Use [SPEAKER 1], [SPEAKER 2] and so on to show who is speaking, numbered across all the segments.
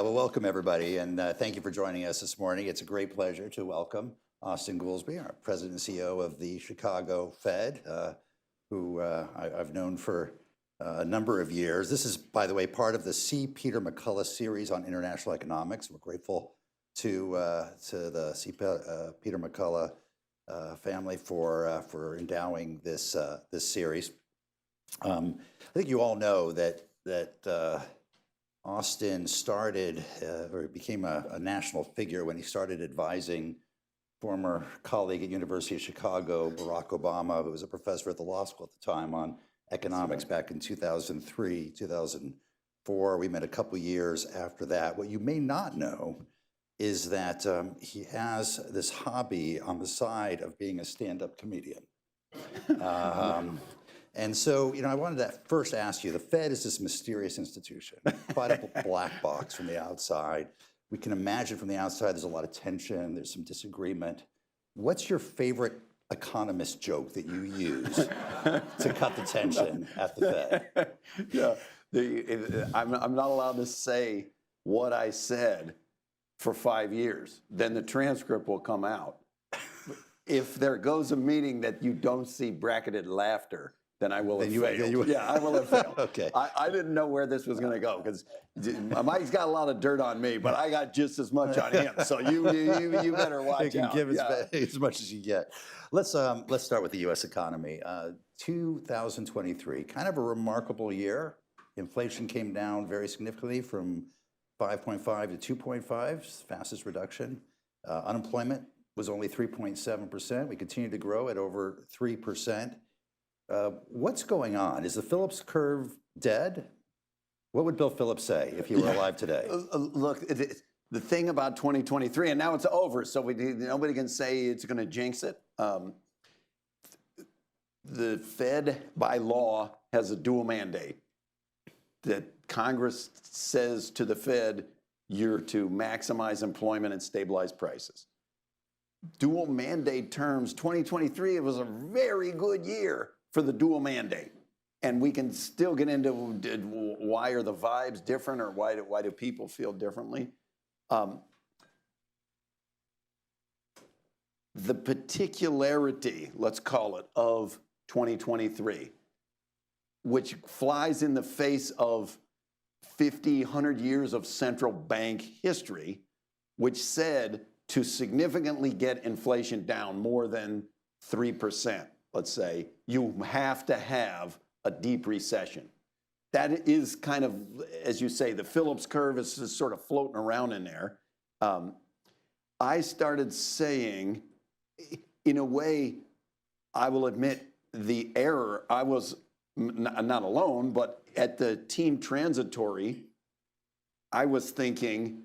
[SPEAKER 1] Well, welcome everybody, and thank you for joining us this morning. It's a great pleasure to welcome Austan Goolsbee, our President and CEO of the Chicago Fed, who I've known for a number of years. This is, by the way, part of the C. Peter McCullough series on international economics. We're grateful to the C. Peter McCullough family for endowing this series. I think you all know that Austan started, or became a national figure when he started advising former colleague at University of Chicago, Barack Obama, who was a professor at the law school at the time, on economics back in 2003, 2004. We met a couple years after that. What you may not know is that he has this hobby on the side of being a stand-up comedian. And so, I wanted to first ask you, the Fed is this mysterious institution, quite a black box from the outside. We can imagine from the outside there's a lot of tension, there's some disagreement. What's your favorite economist joke that you use to cut the tension at the Fed?
[SPEAKER 2] Yeah, I'm not allowed to say what I said for 5 years. Then the transcript will come out. If there goes a meeting that you don't see bracketed laughter, then I will have failed. Yeah, I will have failed.
[SPEAKER 1] Okay.
[SPEAKER 2] I didn't know where this was going to go because Mike's got a lot of dirt on me, but I got just as much on him. So you better watch
[SPEAKER 1] you can
[SPEAKER 2] out.
[SPEAKER 1] give as much as you get. Let's start with the U.S. economy. 2023, kind of a remarkable year. Inflation came down very significantly from 5.5 to 2.5, fastest reduction. Unemployment was only 3.7%. We continue to grow at over 3%. What's going on? Is the Phillips curve dead? What would Bill Phillips say if he were alive today?
[SPEAKER 2] Look, the thing about 2023, and now it's over, so nobody can say it's going to jinx it. The Fed, by law, has a dual mandate. That Congress says to the Fed, you're to maximize employment and stabilize prices. Dual mandate terms, 2023, it was a very good year for the dual mandate. And we can still get into why are the vibes different, or why do people feel differently. The particularity, let's call it, of 2023, which flies in the face of 50, 100 years of central bank history, which said to significantly get inflation down more than 3%, let's say, you have to have a deep recession. That is kind of, as you say, the Phillips curve is just sort of floating around in there. I started saying, in a way, I will admit the error. I was not alone, but at the team transitory, I was thinking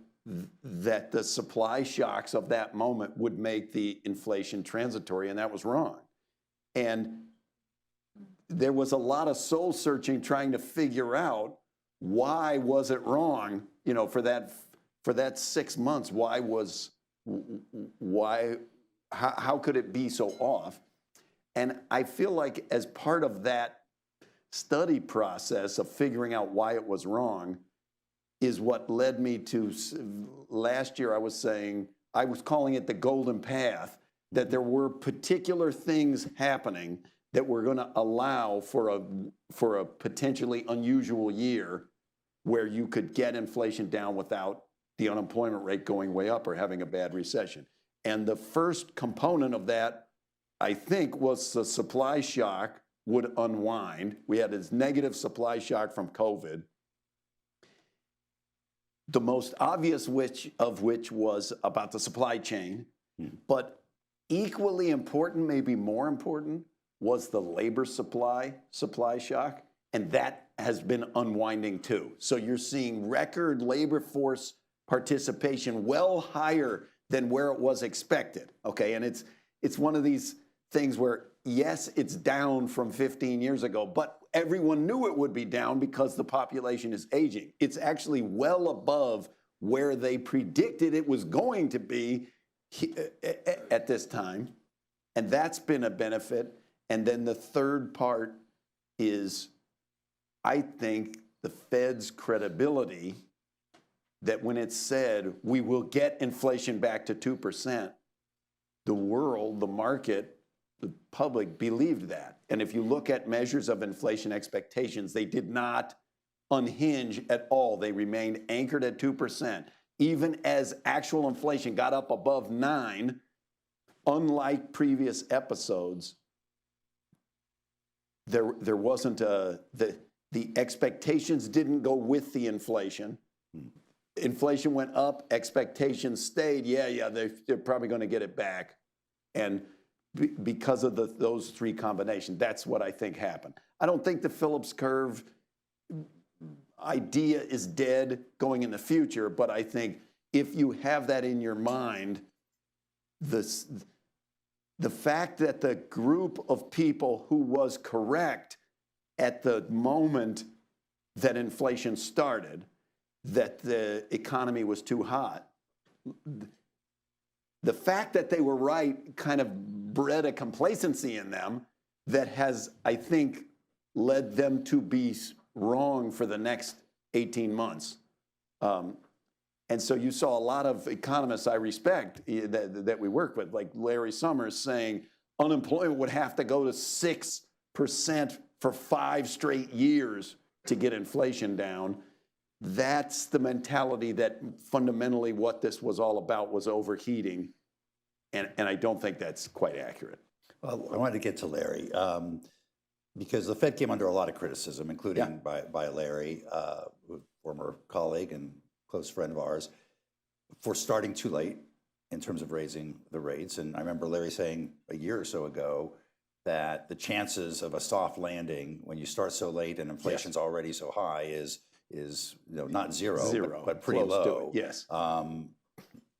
[SPEAKER 2] that the supply shocks of that moment would make the inflation transitory, and that was wrong. And there was a lot of soul searching trying to figure out why was it wrong, for that 6 months. How could it be so off? And I feel like as part of that study process of figuring out why it was wrong is what led me to last year. I was calling it the golden path, that there were particular things happening that were going to allow for a potentially unusual year where you could get inflation down without the unemployment rate going way up or having a bad recession. And the first component of that, I think, was the supply shock would unwind. We had this negative supply shock from COVID. The most obvious of which was about the supply chain, but equally important, maybe more important, was the labor supply shock, and that has been unwinding too. So you're seeing record labor force participation well higher than where it was expected, okay? And it's one of these things where, yes, it's down from 15 years ago, but everyone knew it would be down because the population is aging. It's actually well above where they predicted it was going to be at this time, and that's been a benefit. And then the third part is, I think, the Fed's credibility that when it said we will get inflation back to 2%, the world, the market, the public believed that. And if you look at measures of inflation expectations, they did not unhinge at all. They remained anchored at 2%. Even as actual inflation got up above 9, unlike previous episodes, there wasn't the expectations didn't go with the inflation. Inflation went up, expectations stayed. They're probably going to get it back. And because of those three combinations, that's what I think happened. I don't think the Phillips curve idea is dead going in the future, but I think if you have that in your mind, the fact that the group of people who was correct at the moment that inflation started, that the economy was too hot, the fact that they were right kind of bred a complacency in them that has, I think, led them to be wrong for the next 18 months. And so you saw a lot of economists I respect that we work with, like Larry Summers, saying unemployment would have to go to 6% for 5 straight years to get inflation down. That's the mentality that fundamentally what this was all about was overheating. And I don't think that's quite accurate.
[SPEAKER 1] Well, I wanted to get to Larry because the Fed came under a lot of criticism, including by Larry, a former colleague and close friend of ours, for starting too late in terms of raising the rates. And I remember Larry saying a year or so ago that the chances of a soft landing when you start so late and inflation's already so high is not zero, but pretty
[SPEAKER 2] close to
[SPEAKER 1] low.
[SPEAKER 2] it, yes.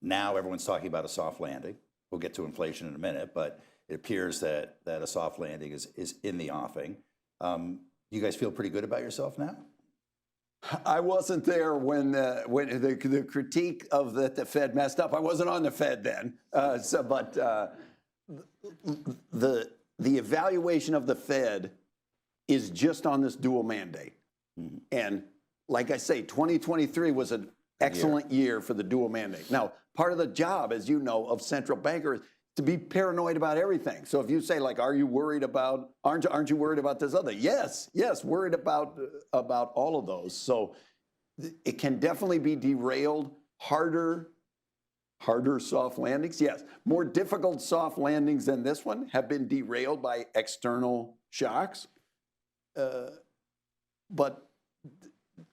[SPEAKER 1] Now everyone's talking about a soft landing. We'll get to inflation in a minute, but it appears that a soft landing is in the offing. You guys feel pretty good about yourself now?
[SPEAKER 2] I wasn't there when the critique of that the Fed messed up. I wasn't on the Fed then. But the evaluation of the Fed is just on this dual mandate. Mm-hmm. And like I say, 2023 was an excellent year for the dual mandate. Now, part of the job, as you know, of central bankers to be paranoid about everything. So if you say, like, aren't you worried about this other? Yes, worried about all of those. So it can definitely be derailed. Harder soft landings, yes. More difficult soft landings than this one have been derailed by external shocks. But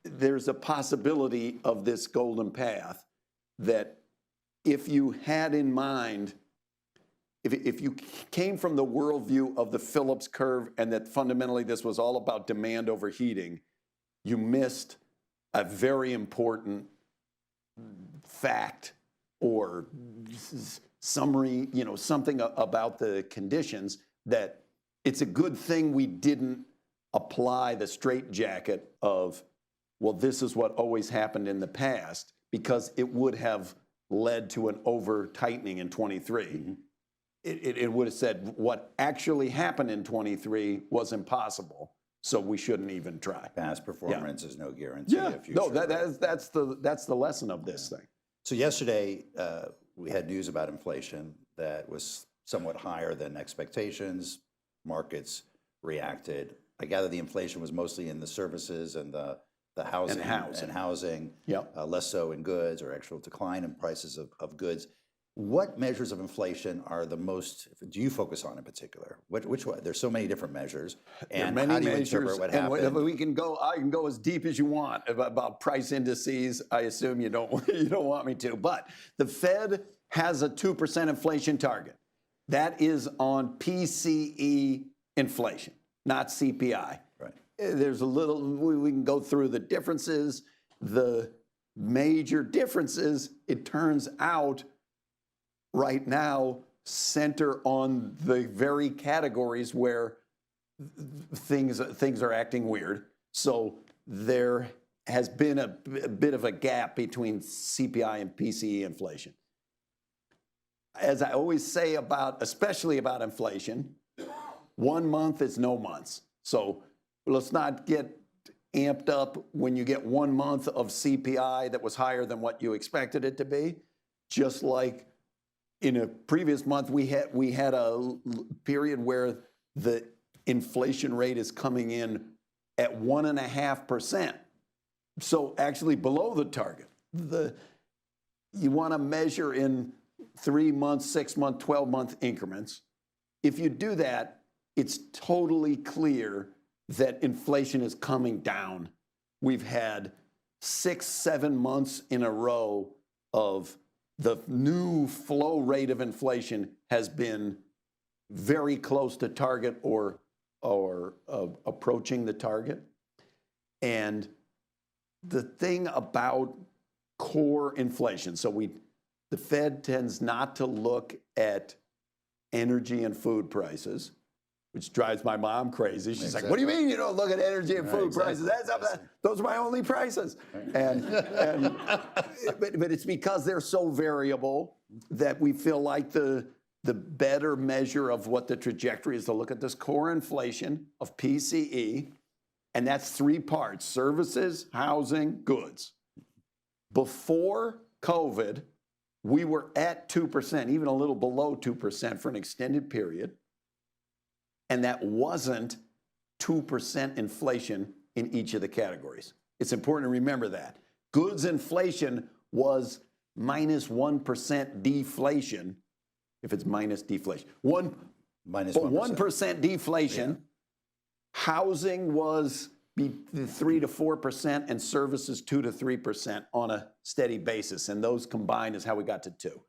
[SPEAKER 2] there's a possibility of this golden path that if you had in mind, if you came from the worldview of the Phillips curve and that fundamentally this was all about demand overheating, you missed a very important fact or summary, something about the conditions that it's a good thing we didn't apply the straitjacket of, well, this is what always happened in the past, because it would have led to an over-tightening in 23. Mm-hmm. It would have said what actually happened in 23 was impossible, so we shouldn't even try.
[SPEAKER 1] Past performance is no guarantee of future.
[SPEAKER 2] No, that's the lesson of this thing.
[SPEAKER 1] So yesterday we had news about inflation that was somewhat higher than expectations. Markets reacted. I gather the inflation was mostly in the services and the housing. Yep. Less so in goods, or actual decline in prices of goods. What measures of inflation are the most, do you focus on in particular? Which one? There's so many different measures. And
[SPEAKER 2] there are many
[SPEAKER 1] how do you
[SPEAKER 2] measures,
[SPEAKER 1] interpret what happened?
[SPEAKER 2] I can go as deep as you want about price indices. I assume you don't want me to. But the Fed has a 2% inflation target. That is on PCE inflation, not CPI. Right. There's we can go through the differences. The major differences, it turns out, right now center on the very categories where things are acting weird. So there has been a bit of a gap between CPI and PCE inflation. As I always say especially about inflation, 1 month is no months. So let's not get amped up when you get 1 month of CPI that was higher than what you expected it to be. Just like in a previous month, we had a period where the inflation rate is coming in at 1.5%. So actually below the target. You want to measure in 3 month, 6 month, 12-month increments. If you do that, it's totally clear that inflation is coming down. We've had 6, 7 months in a row of the new flow rate of inflation has been very close to target or approaching the target. And the thing about core inflation, the Fed tends not to look at energy and food prices, which drives my mom crazy. She's like, "What do you mean you don't look at energy and food prices? Those are my only prices." But it's because they're so variable that we feel like the better measure of what the trajectory is to look at this core inflation of PCE, and that's 3 parts: services, housing, goods. Before COVID, we were at 2%, even a little below 2% for an extended period. And that wasn't 2% inflation in each of the categories. It's important to remember that. Goods inflation was minus 1% deflation, if it's minus deflation.
[SPEAKER 1] Minus
[SPEAKER 2] 1% deflation. Yeah. Housing was 3 to 4%, and services 2 to 3% on a steady basis. And those combined is how we got to 2.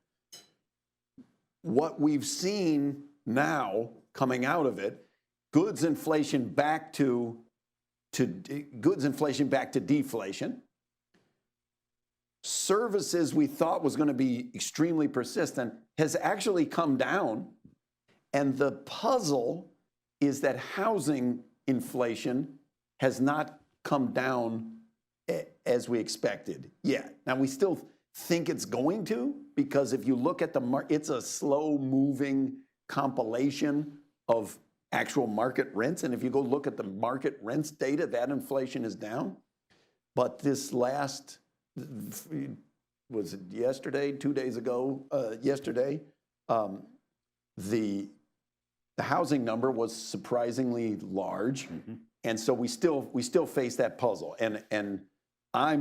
[SPEAKER 2] What we've seen now coming out of it, goods inflation back to deflation. Services we thought was going to be extremely persistent has actually come down. And the puzzle is that housing inflation has not come down as we expected yet. Now, we still think it's going to, because if you look at the market, it's a slow-moving compilation of actual market rents. And if you go look at the market rents data, that inflation is down. But this last, was it yesterday, 2 days ago, yesterday, the housing number was surprisingly large. Mm-hmm. And so we still face that puzzle. And I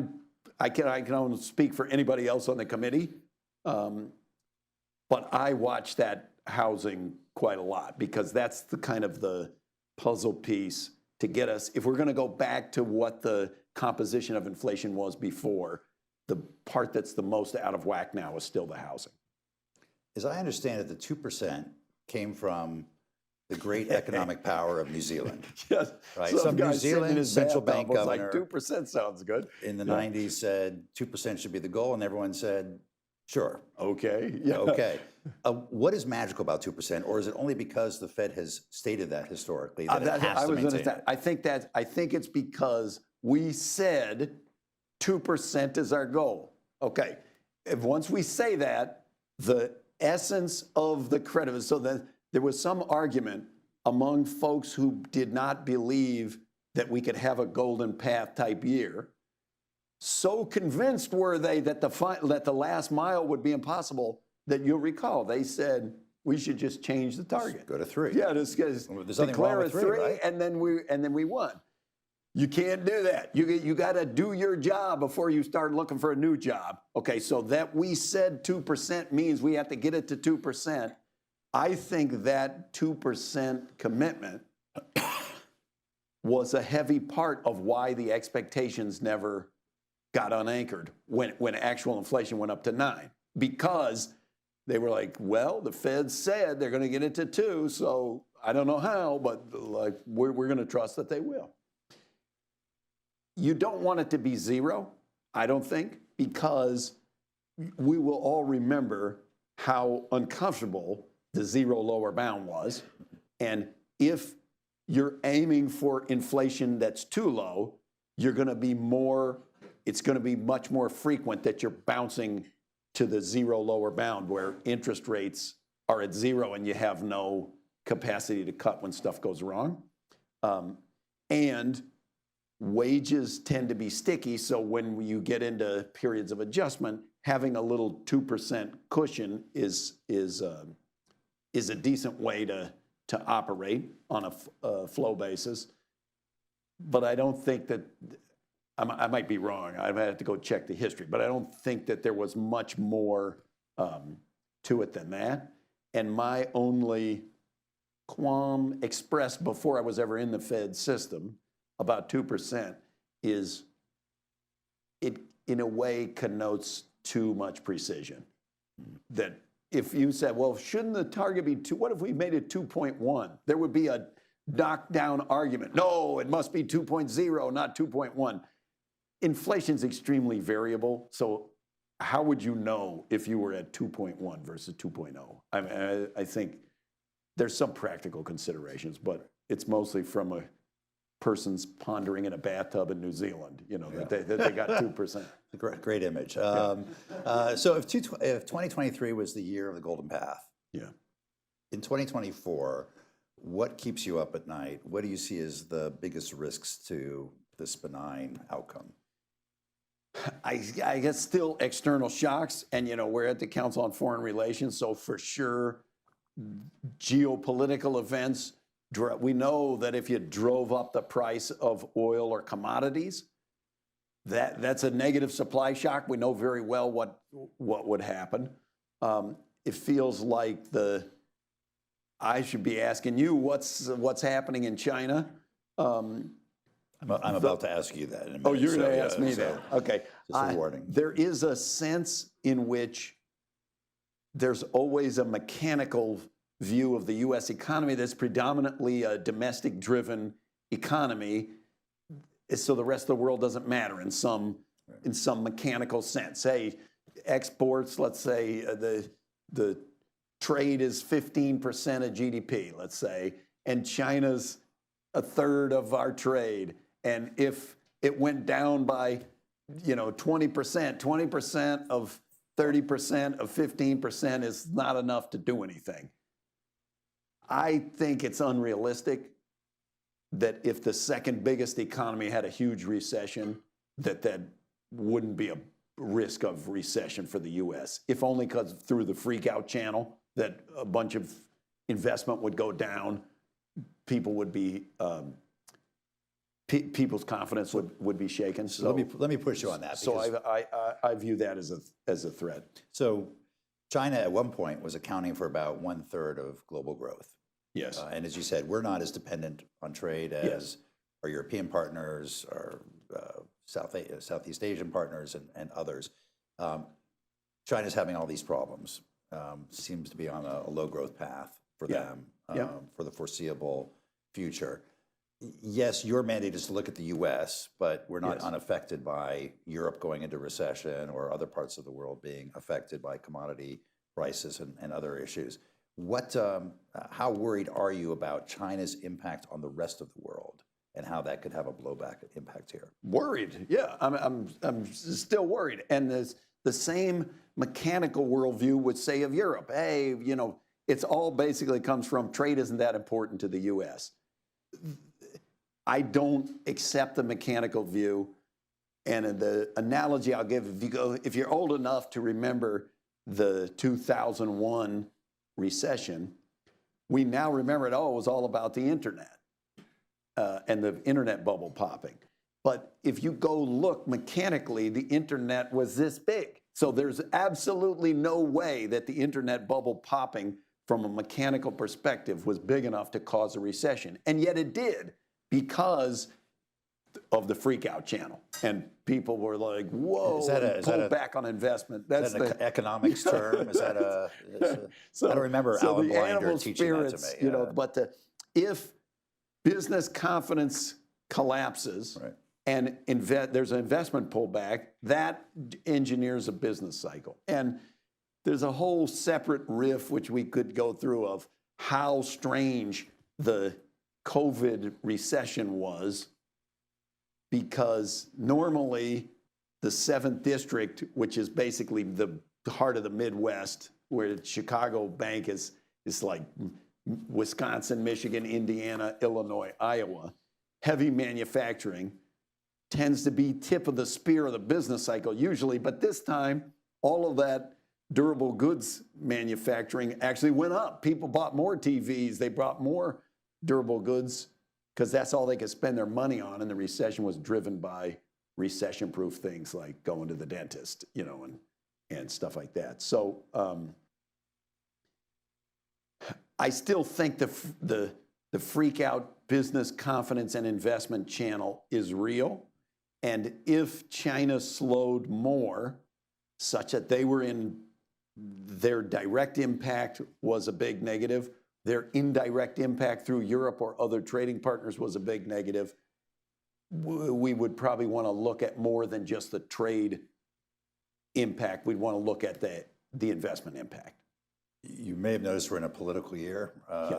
[SPEAKER 2] can only speak for anybody else on the committee, but I watch that housing quite a lot, because that's the kind of the puzzle piece to get us, if we're going to go back to what the composition of inflation was before, the part that's the most out of whack now is still the housing.
[SPEAKER 1] As I understand it, the 2% came from the great economic power of New Zealand.
[SPEAKER 2] Yes.
[SPEAKER 1] Right. Some New Zealand central bank governor,
[SPEAKER 2] like 2% sounds good,
[SPEAKER 1] in the 90s said 2% should be the goal, and everyone said, sure.
[SPEAKER 2] Okay. Yeah.
[SPEAKER 1] Okay. What is magical about 2%, or is it only because the Fed has stated that historically that it has to maintain it?
[SPEAKER 2] I think it's because we said 2% is our goal. Okay. Once we say that, the essence of the credit, so that there was some argument among folks who did not believe that we could have a golden path type year. So convinced were they that the last mile would be impossible that you'll recall they said we should just change the target.
[SPEAKER 1] Go to 3.
[SPEAKER 2] Yeah, declare a 3, right? and then we won. You can't do that. You got to do your job before you start looking for a new job. Okay, so that we said 2% means we have to get it to 2%. I think that 2% commitment was a heavy part of why the expectations never got unanchored when actual inflation went up to 9, because they were like, well, the Fed said they're going to get it to 2, so I don't know how, but like we're going to trust that they will. You don't want it to be 0, I don't think, because we will all remember how uncomfortable the 0 lower bound was. And if you're aiming for inflation that's too low, it's going to be much more frequent that you're bouncing to the 0 lower bound, where interest rates are at 0 and you have no capacity to cut when stuff goes wrong. And wages tend to be sticky. So when you get into periods of adjustment, having a little 2% cushion is a decent way to operate on a flow basis. But I don't think that, I might be wrong, I might have to go check the history, but I don't think that there was much more to it than that. And my only qualm expressed before I was ever in the Fed system about 2% is it in a way connotes too much precision. That if you said, well, shouldn't the target be 2? What if we made it 2.1? There would be a knockdown argument. No, it must be 2.0, not 2.1. Inflation's extremely variable. So how would you know if you were at 2.1 versus 2.0? I think there's some practical considerations, but it's mostly from a person's pondering in a bathtub in New Zealand, that they got 2%.
[SPEAKER 1] Great image. So if 2023 was the year of the Golden Path, in 2024, what keeps you up at night? What do you see as the biggest risks to this benign outcome?
[SPEAKER 2] I guess still external shocks, and we're at the Council on Foreign Relations, so for sure, geopolitical events. We know that if you drove up the price of oil or commodities, that's a negative supply shock. We know very well what would happen. It feels like I should be asking you what's happening in China.
[SPEAKER 1] I'm about to ask you that in a minute.
[SPEAKER 2] Oh, you're going to ask me that. Okay.
[SPEAKER 1] Just a warning.
[SPEAKER 2] There is a sense in which there's always a mechanical view of the U.S. economy that's predominantly a domestic-driven economy, so the rest of the world doesn't matter in some mechanical sense. Hey, exports, let's say the trade is 15% of GDP, let's say, and China's a third of our trade. And if it went down by 20% of 30% of 15% is not enough to do anything. I think it's unrealistic that if the second biggest economy had a huge recession, that wouldn't be a risk of recession for the U.S. If only because through the freak out channel that a bunch of investment would go down, people would be people's confidence would be shaken. So
[SPEAKER 1] let me push you on that.
[SPEAKER 2] So I view that as a threat.
[SPEAKER 1] So China at one point was accounting for about 1/3 of global growth.
[SPEAKER 2] Yes.
[SPEAKER 1] And as you said, we're not as dependent on trade as our European partners, our Southeast Asian partners, and others. China's having all these problems. Seems to be on a low growth path for them for the foreseeable future. Yes, your mandate is to look at the U.S., but we're not unaffected by Europe going into recession or other parts of the world being affected by commodity prices and other issues. How worried are you about China's impact on the rest of the world and how that could have a blowback impact here?
[SPEAKER 2] Worried, yeah. I'm still worried. And the same mechanical worldview would say of Europe. Hey, it's all basically comes from trade isn't that important to the U.S. I don't accept the mechanical view. And the analogy I'll give, if you're old enough to remember the 2001 recession, we now remember it was all about the internet and the internet bubble popping. But if you go look mechanically, the internet was this big. So there's absolutely no way that the internet bubble popping from a mechanical perspective was big enough to cause a recession. And yet it did because of the freak out channel. And people were like, whoa, pull back on investment.
[SPEAKER 1] That's an economics term? Is that I don't remember Alan Blinder teaching that to me.
[SPEAKER 2] But if business confidence collapses and there's an investment pullback, that engineers a business cycle. And there's a whole separate riff which we could go through of how strange the COVID recession was, because normally the 7th District, which is basically the heart of the Midwest, where the Chicago Bank is like Wisconsin, Michigan, Indiana, Illinois, Iowa, heavy manufacturing, tends to be tip of the spear of the business cycle usually, but this time, all of that durable goods manufacturing actually went up. People bought more TVs, they bought more durable goods because that's all they could spend their money on, and the recession was driven by recession-proof things like going to the dentist, and stuff like that. So I still think the freak out business confidence and investment channel is real. And if China slowed more, such that they were in, their direct impact was a big negative, their indirect impact through Europe or other trading partners was a big negative, we would probably want to look at more than just the trade impact. We'd want to look at the investment impact.
[SPEAKER 1] You may have noticed we're in a political year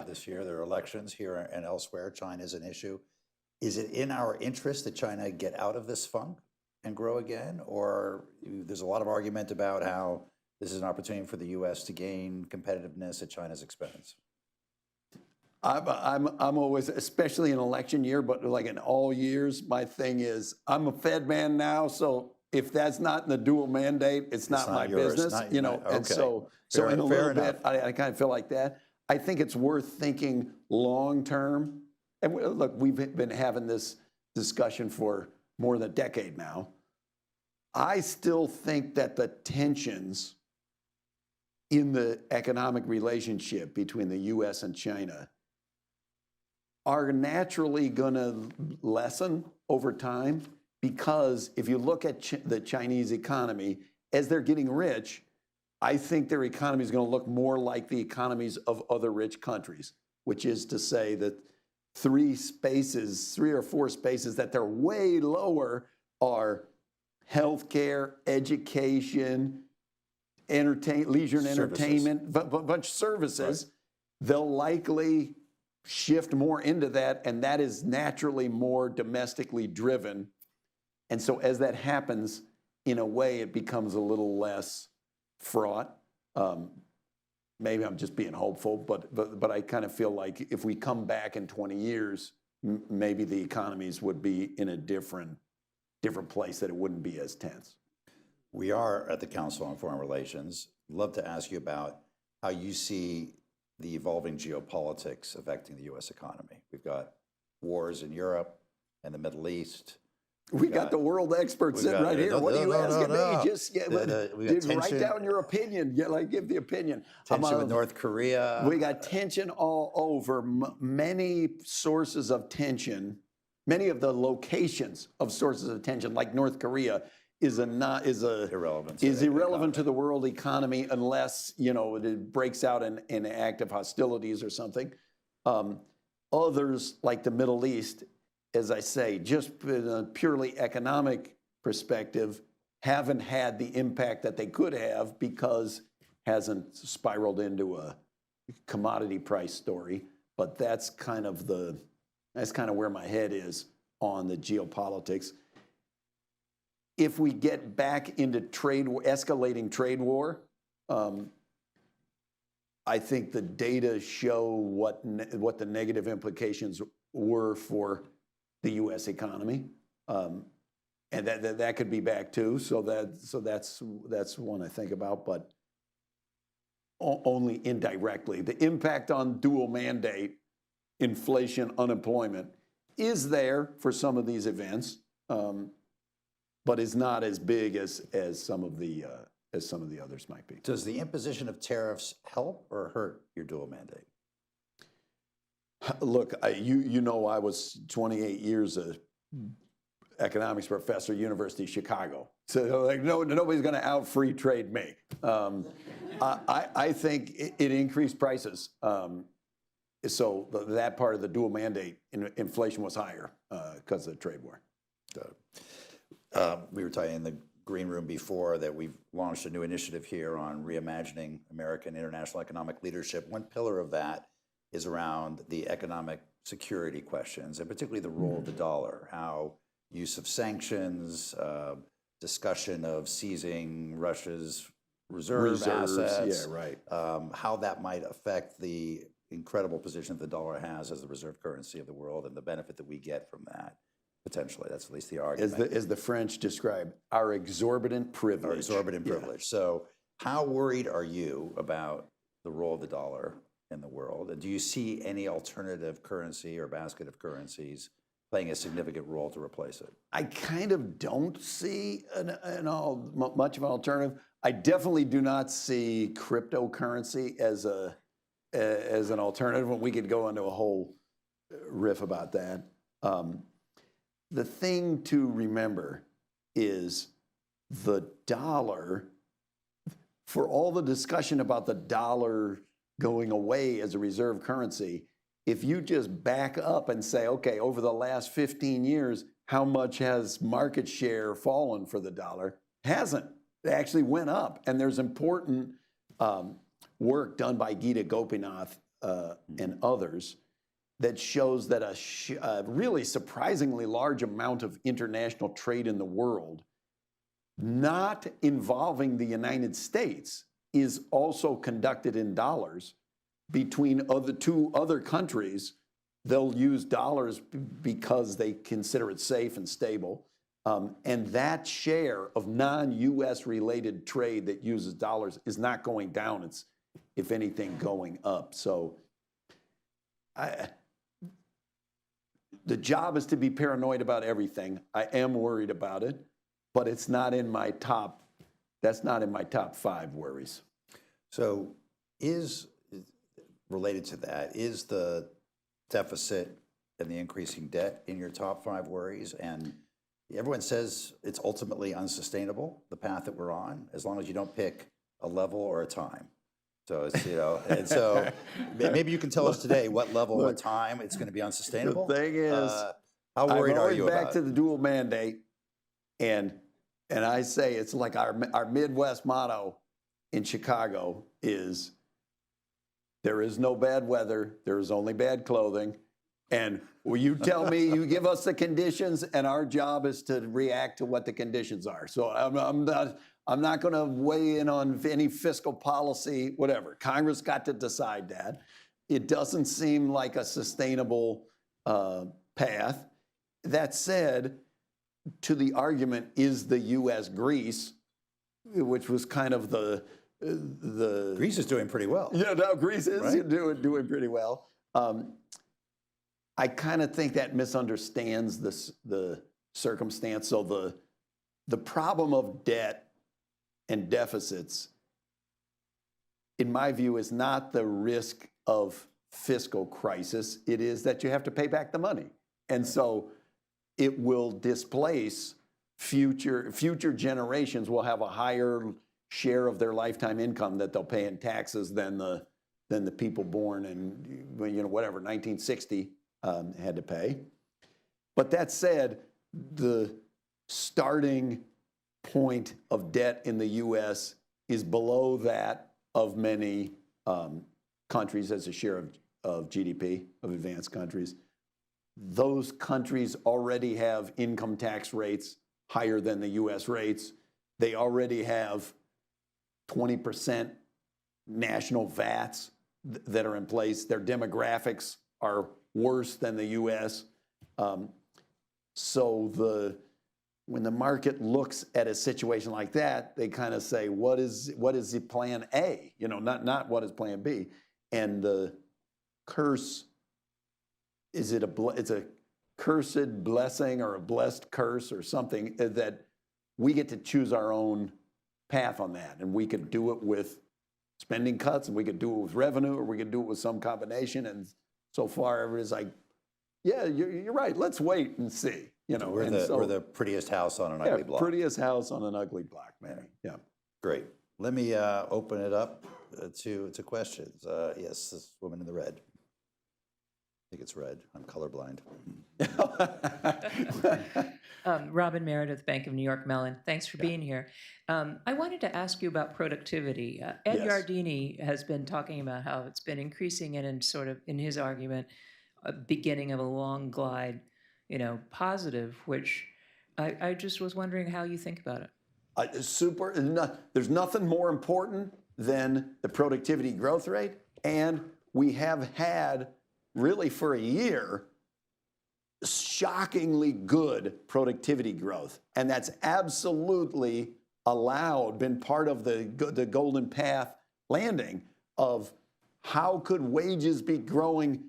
[SPEAKER 1] this year. There are elections here and elsewhere. China is an issue. Is it in our interest that China get out of this funk and grow again? Or there's a lot of argument about how this is an opportunity for the U.S. to gain competitiveness at China's expense?
[SPEAKER 2] I'm always, especially in election year, but like in all years, my thing is I'm a Fed man now, so if that's not in the dual mandate, it's not my
[SPEAKER 1] yours,
[SPEAKER 2] business,
[SPEAKER 1] okay.
[SPEAKER 2] And so in a little bit, I kind of feel like that. I think it's worth thinking long term. And look, we've been having this discussion for more than a decade now. I still think that the tensions in the economic relationship between the U.S. and China are naturally going to lessen over time, because if you look at the Chinese economy, as they're getting rich, I think their economy is going to look more like the economies of other rich countries, which is to say that 3 or 4 spaces that they're way lower are healthcare, education, leisure and entertainment, a bunch of services. Right. They'll likely shift more into that, and that is naturally more domestically driven. And so as that happens, in a way, it becomes a little less fraught. Maybe I'm just being hopeful, but I kind of feel like if we come back in 20 years, maybe the economies would be in a different place, that it wouldn't be as tense.
[SPEAKER 1] We are at the Council on Foreign Relations. I'd love to ask you about how you see the evolving geopolitics affecting the U.S. economy. We've got wars in Europe and the Middle East.
[SPEAKER 2] We got the world experts sitting right here. What are you asking me? Just write down your opinion. Give the opinion.
[SPEAKER 1] Tension with North Korea.
[SPEAKER 2] We got tension all over. Many sources of tension, many of the locations of sources of tension, like North Korea, is irrelevant to the world economy unless it breaks out in an act of hostilities or something. Others, like the Middle East, as I say, just in a purely economic perspective, haven't had the impact that they could have because hasn't spiraled into a commodity price story. But that's kind of where my head is on the geopolitics. If we get back into escalating trade war, I think the data show what the negative implications were for the U.S. economy, and that could be back too. So that's one I think about, but only indirectly. The impact on dual mandate, inflation, unemployment is there for some of these events, but is not as big as some of the others might be.
[SPEAKER 1] Does the imposition of tariffs help or hurt your dual mandate?
[SPEAKER 2] Look, I was 28 years an economics professor at University of Chicago. So nobody's going to out free trade me. I think it increased prices. So that part of the dual mandate, inflation was higher because of the trade war.
[SPEAKER 1] We were talking in the green room before that we've launched a new initiative here on reimagining American international economic leadership. One pillar of that is around the economic security questions, and particularly the role of the dollar, how use of sanctions, discussion of seizing Russia's reserves, assets,
[SPEAKER 2] yeah, right.
[SPEAKER 1] How that might affect the incredible position that the dollar has as the reserve currency of the world and the benefit that we get from that. potentially. That's at least the
[SPEAKER 2] As
[SPEAKER 1] argument.
[SPEAKER 2] the French describe, our exorbitant privilege.
[SPEAKER 1] Or exorbitant privilege. So how worried are you about the role of the dollar in the world? And do you see any alternative currency or basket of currencies playing a significant role to replace it?
[SPEAKER 2] I kind of don't see much of an alternative. I definitely do not see cryptocurrency as an alternative. We could go into a whole riff about that. The thing to remember is the dollar, for all the discussion about the dollar going away as a reserve currency, if you just back up and say, okay, over the last 15 years, how much has market share fallen for the dollar? Hasn't. It actually went up. And there's important work done by Geeta Gopinath and others that shows that a really surprisingly large amount of international trade in the world, not involving the United States, is also conducted in dollars between two other countries. They'll use dollars because they consider it safe and stable. And that share of non-US related trade that uses dollars is not going down. It's, if anything, going up. So the job is to be paranoid about everything. I am worried about it, but it's not in my top, that's not in my top 5 worries.
[SPEAKER 1] So related to that, is the deficit and the increasing debt in your top 5 worries? And everyone says it's ultimately unsustainable, the path that we're on, as long as you don't pick a level or a time. So it's, and so maybe you can tell us today what level or time it's going to be unsustainable.
[SPEAKER 2] The thing is,
[SPEAKER 1] how worried are you
[SPEAKER 2] back
[SPEAKER 1] about
[SPEAKER 2] to the dual mandate, and I say it's like our Midwest motto in Chicago is, there is no bad weather, there is only bad clothing. And will you tell me, you give us the conditions, and our job is to react to what the conditions are. So I'm not going to weigh in on any fiscal policy, whatever. Congress got to decide that. It doesn't seem like a sustainable path. That said, to the argument, is the U.S. Greece, which was kind of the
[SPEAKER 1] Greece is doing pretty well.
[SPEAKER 2] Yeah, no, Greece is
[SPEAKER 1] right?
[SPEAKER 2] doing pretty well. I kind of think that misunderstands the circumstance. So the problem of debt and deficits, in my view, is not the risk of fiscal crisis. It is that you have to pay back the money. And so it will displace future generations will have a higher share of their lifetime income that they'll pay in taxes than the people born in, whatever, 1960 had to pay. But that said, the starting point of debt in the U.S. is below that of many countries as a share of GDP, of advanced countries. Those countries already have income tax rates higher than the U.S. rates. They already have 20% national VATs that are in place. Their demographics are worse than the U.S. So when the market looks at a situation like that, they kind of say, what is the plan A? Not what is plan B? And the curse, it's a cursed blessing or a blessed curse or something, that we get to choose our own path on that. And we could do it with spending cuts, and we could do it with revenue, or we could do it with some combination. And so far, everybody's like, yeah, you're right. Let's wait and see.
[SPEAKER 1] We're the prettiest house on an ugly block.
[SPEAKER 2] Prettiest house on an ugly block, maybe. Yeah.
[SPEAKER 1] Great. Let me open it up to questions. Yes, this woman in the red. I think it's red. I'm colorblind.
[SPEAKER 3] Robin Meredith, Bank of New York Mellon. Thanks for being here. I wanted to ask you about productivity. Ed
[SPEAKER 2] Yes.
[SPEAKER 3] Yardeni has been talking about how it's been increasing, and in his argument, a beginning of a long glide, positive, which I just was wondering how you think about it.
[SPEAKER 2] There's nothing more important than the productivity growth rate, and we have had, really for a year, shockingly good productivity growth. And that's absolutely been part of the golden path landing of how could wages be growing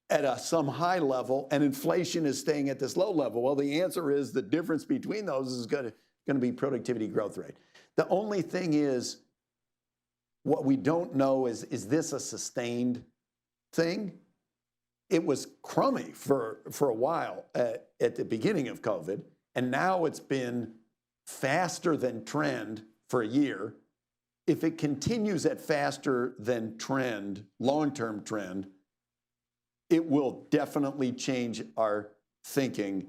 [SPEAKER 2] at some high level and inflation is staying at this low level? Well, the answer is the difference between those is going to be productivity growth rate. The only thing is, what we don't know is this a sustained thing? It was crummy for a while at the beginning of COVID, and now it's been faster than trend for a year. If it continues at faster than trend, long-term trend, it will definitely change our thinking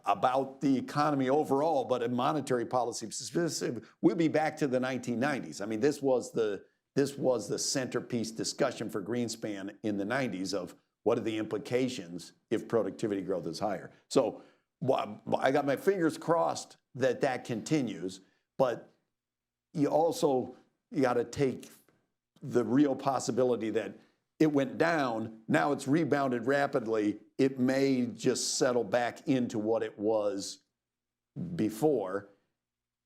[SPEAKER 2] about the economy overall, but in monetary policy specific, we'll be back to the 1990s. I mean, this was the centerpiece discussion for Greenspan in the 90s of what are the implications if productivity growth is higher. So I got my fingers crossed that continues, but you got to take the real possibility that it went down, now it's rebounded rapidly, it may just settle back into what it was before.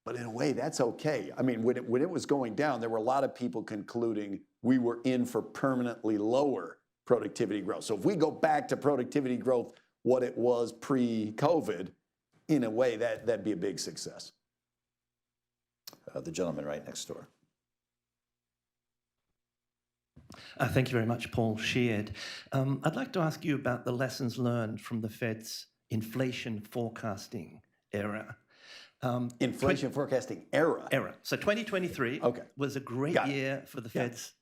[SPEAKER 2] But in a way, that's okay. I mean, when it was going down, there were a lot of people concluding we were in for permanently lower productivity growth. So if we go back to productivity growth, what it was pre-COVID, in a way, that'd be a big success.
[SPEAKER 1] The gentleman right next door.
[SPEAKER 4] Thank you very much, Paul Sheard. I'd like to ask you about the lessons learned from the Fed's inflation forecasting era.
[SPEAKER 2] Inflation forecasting era?
[SPEAKER 4] Era. So 2023 was a great year for the Fed's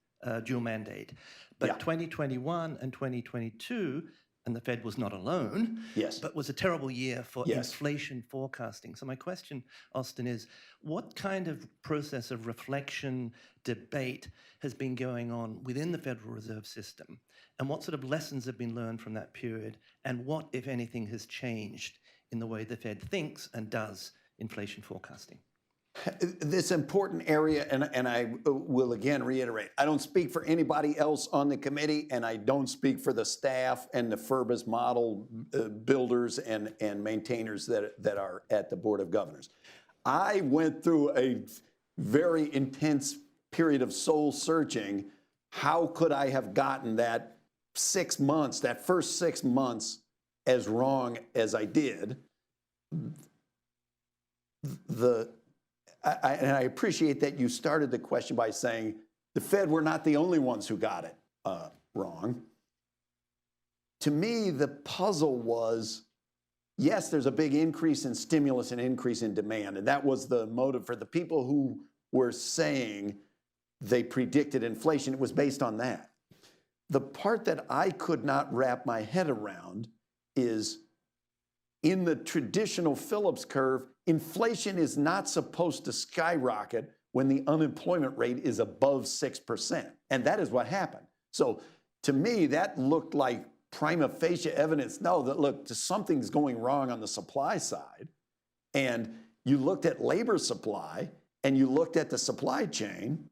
[SPEAKER 4] dual mandate. But 2021 and 2022, and the Fed was not alone, but was a terrible year for inflation forecasting. So my question, Austin, is what kind of process of reflection, debate has been going on within the Federal Reserve System? And what sort of lessons have been learned from that period? And what, if anything, has changed in the way the Fed thinks and does inflation forecasting?
[SPEAKER 2] This important area, and I will again reiterate, I don't speak for anybody else on the committee, and I don't speak for the staff and the FRBS model builders and maintainers that are at the Board of Governors. I went through a very intense period of soul searching. How could I have gotten that 6 months, that first 6 months, as wrong as I did? And I appreciate that you started the question by saying the Fed were not the only ones who got it wrong. To me, the puzzle was, yes, there's a big increase in stimulus and increase in demand, and that was the motive for the people who were saying they predicted inflation. It was based on that. The part that I could not wrap my head around is, in the traditional Phillips curve, inflation is not supposed to skyrocket when the unemployment rate is above 6%. And that is what happened. So to me, that looked like prima facie evidence, that look, something's going wrong on the supply side. And you looked at labor supply and you looked at the supply chain.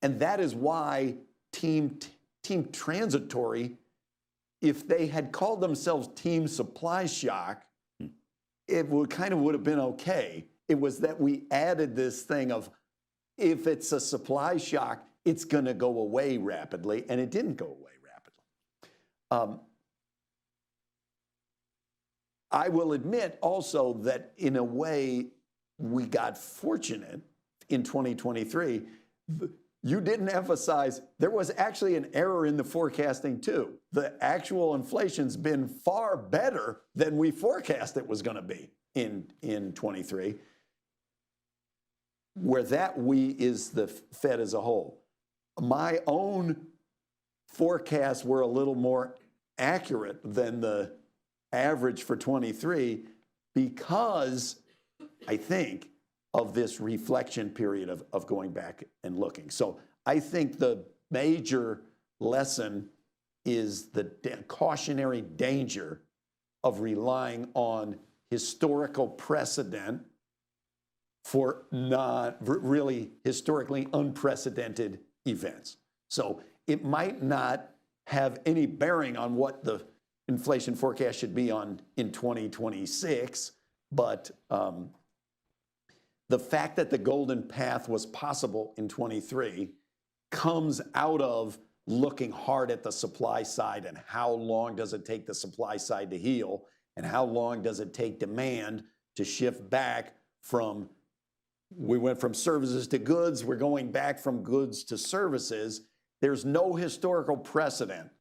[SPEAKER 2] And that is why Team Transitory, if they had called themselves Team Supply Shock, it would have been okay. It was that we added this thing of, if it's a supply shock, it's going to go away rapidly, and it didn't go away rapidly. I will admit also that in a way we got fortunate in 2023. You didn't emphasize, there was actually an error in the forecasting too. The actual inflation's been far better than we forecast it was going to be in 23. Where that we is the Fed as a whole. My own forecasts were a little more accurate than the average for 23 because, I think, of this reflection period of going back and looking. So I think the major lesson is the cautionary danger of relying on historical precedent for not really historically unprecedented events. So it might not have any bearing on what the inflation forecast should be in 2026, but the fact that the golden path was possible in 23 comes out of looking hard at the supply side and how long does it take the supply side to heal and how long does it take demand to shift back from, we went from services to goods, we're going back from goods to services. There's no historical precedent.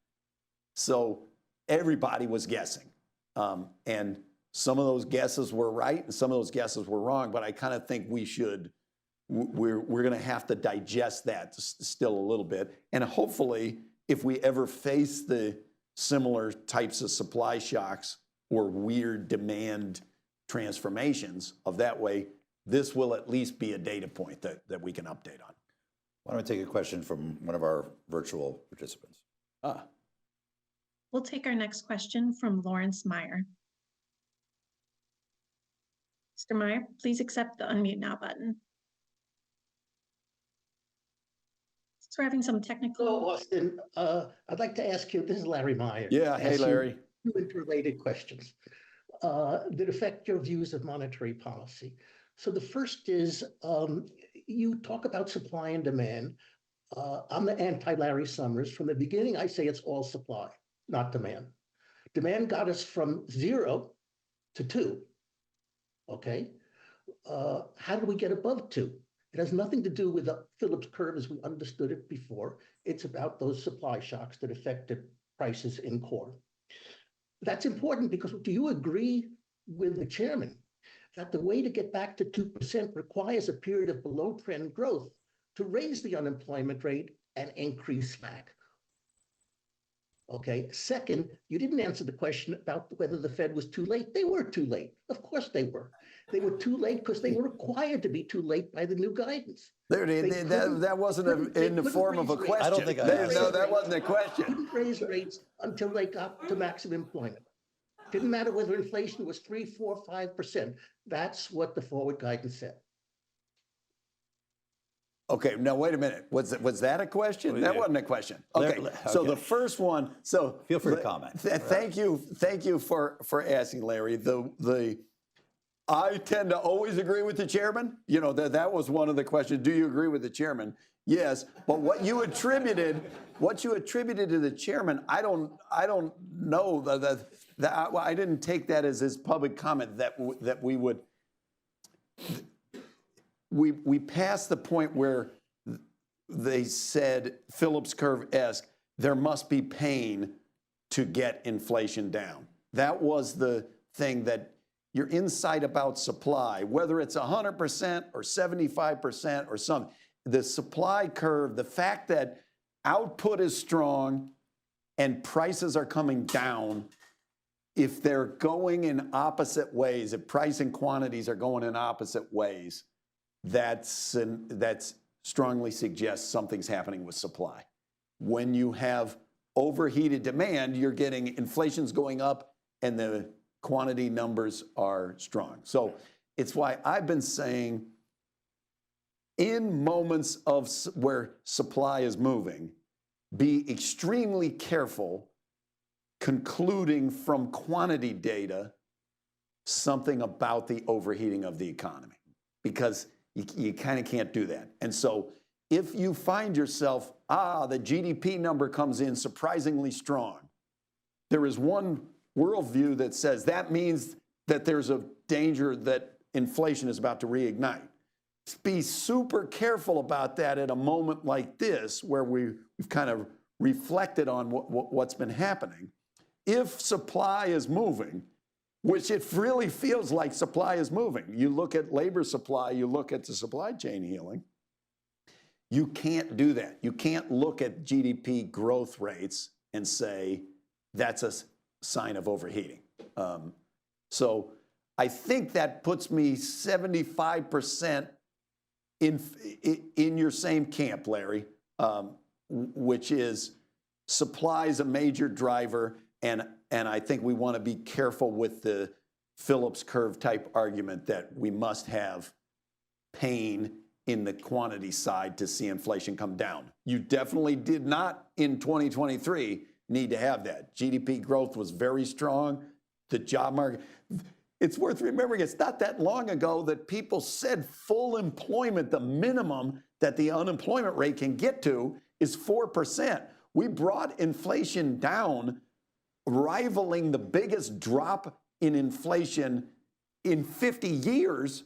[SPEAKER 2] So everybody was guessing. And some of those guesses were right and some of those guesses were wrong, but I kind of think we're going to have to digest that still a little bit. And hopefully, if we ever face the similar types of supply shocks or weird demand transformations of that way, this will at least be a data point that we can update on.
[SPEAKER 1] Why don't we take a question from one of our virtual participants?
[SPEAKER 5] We'll take our next question from Lawrence Meyer. Mr. Meyer, please accept the unmute now button. So we're having some technical.
[SPEAKER 6] Hello, Austin. I'd like to ask you, this is Larry Meyer.
[SPEAKER 2] Yeah, hey, Larry.
[SPEAKER 6] Two interrelated questions that affect your views of monetary policy. So the first is, you talk about supply and demand. I'm the anti-Larry Summers. From the beginning, I say it's all supply, not demand. Demand got us from 0 to 2. Okay. How do we get above 2? It has nothing to do with the Phillips curve as we understood it before. It's about those supply shocks that affected prices in core. That's important because do you agree with the chairman that the way to get back to 2% requires a period of below trend growth to raise the unemployment rate and increase slack? Okay. Second, you didn't answer the question about whether the Fed was too late. They were too late. Of course they were. They were too late because they were required to be too late by the new guidance.
[SPEAKER 2] That wasn't in the form of a question.
[SPEAKER 1] I don't think
[SPEAKER 2] No, that wasn't a question.
[SPEAKER 6] Couldn't raise rates until they got to maximum employment. Didn't matter whether inflation was 3, 4, 5%. That's what the forward guidance said.
[SPEAKER 2] Okay, now wait a minute. Was that a question? That wasn't a question. Okay, so the first one. So
[SPEAKER 1] feel free to comment.
[SPEAKER 2] Thank you for asking, Larry. I tend to always agree with the chairman. You know, that was one of the questions. Do you agree with the chairman? Yes, but what you attributed to the chairman, I don't know that I didn't take that as his public comment that we passed the point where they said Phillips curve-esque, there must be pain to get inflation down. That was the thing that your insight about supply, whether it's 100% or 75% or something, the supply curve, the fact that output is strong and prices are coming down, if they're going in opposite ways, if price and quantities are going in opposite ways, that's strongly suggests something's happening with supply. When you have overheated demand, you're getting inflation's going up and the quantity numbers are strong. So it's why I've been saying in moments of where supply is moving, be extremely careful concluding from quantity data something about the overheating of the economy, because you kind of can't do that. And so if you find yourself, the GDP number comes in surprisingly strong, there is one worldview that says that means that there's a danger that inflation is about to reignite. Be super careful about that at a moment like this where we've kind of reflected on what's been happening. If supply is moving, which it really feels like supply is moving, you look at labor supply, you look at the supply chain healing, you can't do that. You can't look at GDP growth rates and say that's a sign of overheating. So I think that puts me 75% in your same camp, Larry, which is supply is a major driver, and I think we want to be careful with the Phillips curve type argument that we must have pain in the quantity side to see inflation come down. You definitely did not in 2023 need to have that. GDP growth was very strong. The job market. It's worth remembering, it's not that long ago that people said full employment, the minimum that the unemployment rate can get to is 4%. We brought inflation down, rivaling the biggest drop in inflation in 50 years,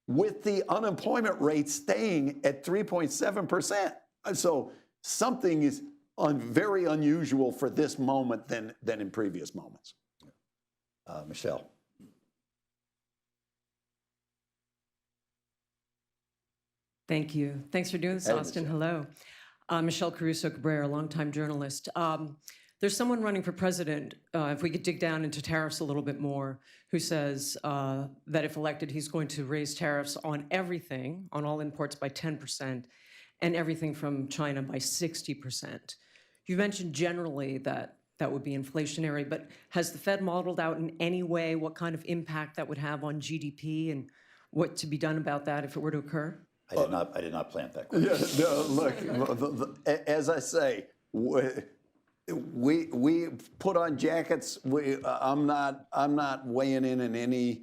[SPEAKER 2] with the unemployment rate staying at 3.7%. So something is very unusual for this moment than in previous moments.
[SPEAKER 1] Michelle.
[SPEAKER 7] Thank you. Thanks for doing this, Austin. Hello. Michelle Caruso Cabrera, longtime journalist. There's someone running for president, if we could dig down into tariffs a little bit more, who says that if elected, he's going to raise tariffs on everything, on all imports by 10%, and everything from China by 60%. You mentioned generally that that would be inflationary, but has the Fed modeled out in any way what kind of impact that would have on GDP and what to be done about that if it were to occur?
[SPEAKER 1] I did not plant that question.
[SPEAKER 2] Yeah, no, look, as I say, we put on jackets. I'm not weighing in any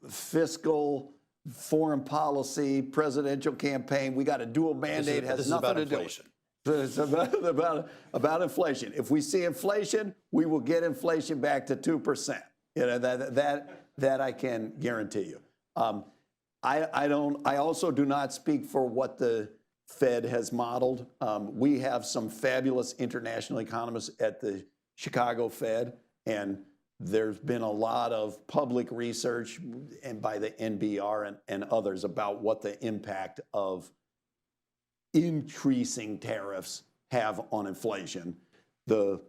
[SPEAKER 2] fiscal, foreign policy, presidential campaign. We got a dual mandate. Has nothing to do with it. It's about inflation. If we see inflation, we will get inflation back to 2%. You know, that I can guarantee you. I also do not speak for what the Fed has modeled. We have some fabulous international economists at the Chicago Fed, and there's been a lot of public research and by the NBR and others about what the impact of increasing tariffs have on inflation. The